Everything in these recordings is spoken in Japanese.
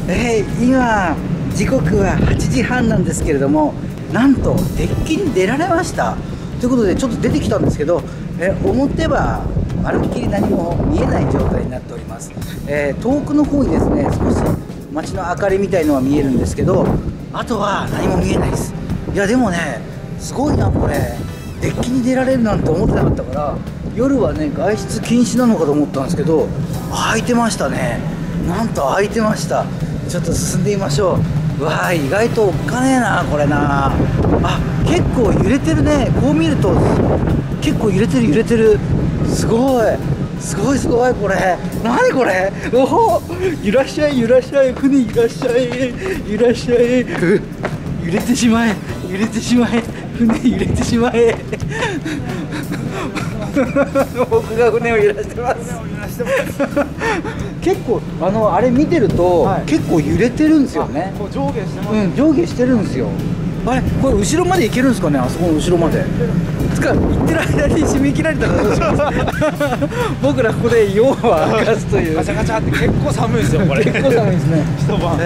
今時刻は8時半なんですけれども、なんとデッキに出られましたということでちょっと出てきたんですけど、表はまるっきり何も見えない状態になっております。遠くの方にですね少し街の明かりみたいのは見えるんですけど、あとは何も見えないです。いやでもね、すごいなこれ。デッキに出られるなんて思ってなかったから、夜はね外出禁止なのかと思ったんですけど、開いてましたね。なんと開いてました。ちょっと進んでみましょう。わあ、意外とおっかねえなこれな。あ、結構揺れてるね。こう見ると結構揺れてる揺れてる。すごいすごいすごい。これ何これ。おお、いらっしゃいいらっしゃい、船いらっしゃいいらっしゃい。揺れてしまえ揺れてしまえ、船揺れてしまえ僕が船を揺らしてます。結構あれ見てると、はい、結構揺れてるんですよね。こう上下してます、ね。上下してるんですよ。あれこれ後ろまで行けるんですかね。あそこの後ろまでつか行ってる間に締め切られたらどうします僕らここで夜を明かすという。ガチャガチャって結構寒いですよこれ。結構寒いですね一晩。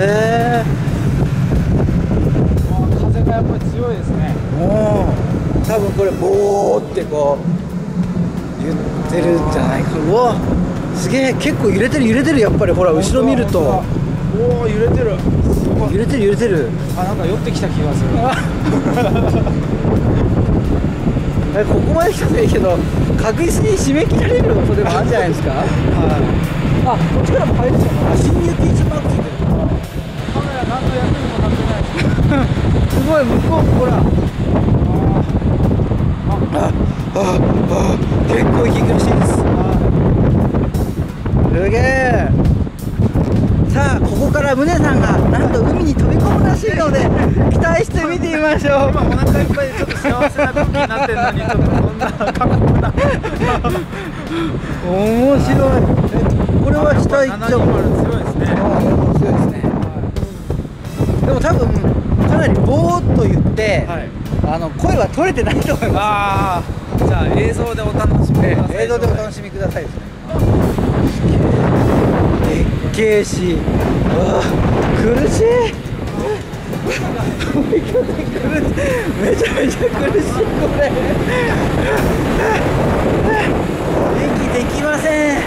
風がやっぱり強いですね。多分これボーってこう言ってるんじゃないか。うわすげえ、結構揺れてる揺れてる。やっぱりほら後ろ見ると、おお揺れてる。揺れてる揺れてる。あ、なんか寄ってきた気がする。ここまで来たらいいけど、確実に締め切られることでもあるんじゃないですか。はい。あ、こっちからも入るじゃん。侵入禁止マークついてる。カメラ何の役にもなってないです。すごい、向こうほら。結構息苦しいです。すげえ。さあここから宗さんがなんと海に飛び込むらしいので期待して見てみましょう。今お腹いっぱいでちょっと幸せな空気になってるのに、ちょっとこんな過酷な面白い。これは下行っちゃう。強いですね。強いですね。でも多分かなりボーっと言って、はい、声は取れてないと思います。ああ、じゃあ映像でお楽しみください。映像でお楽しみくださいですね。でっけえし、苦しいめちゃめちゃ苦しい。これ息できません。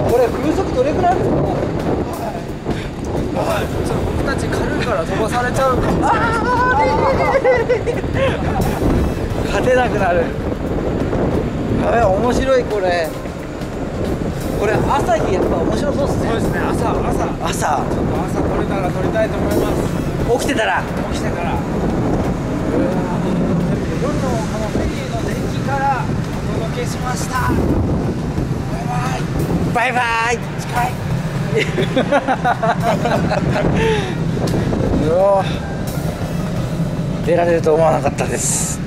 これ風速どれくらいあるんですか。僕たち軽いから飛ばされちゃうかもしれない。勝てなくなる。面白いこれ。これ朝日やっぱ面白そうですね。そうですね。朝ちょっと朝撮れたら撮りたいと思います。起きてたら夜のこのフェリーのデッキからお届けしました。バイバイ。近い。出られると思わなかったです。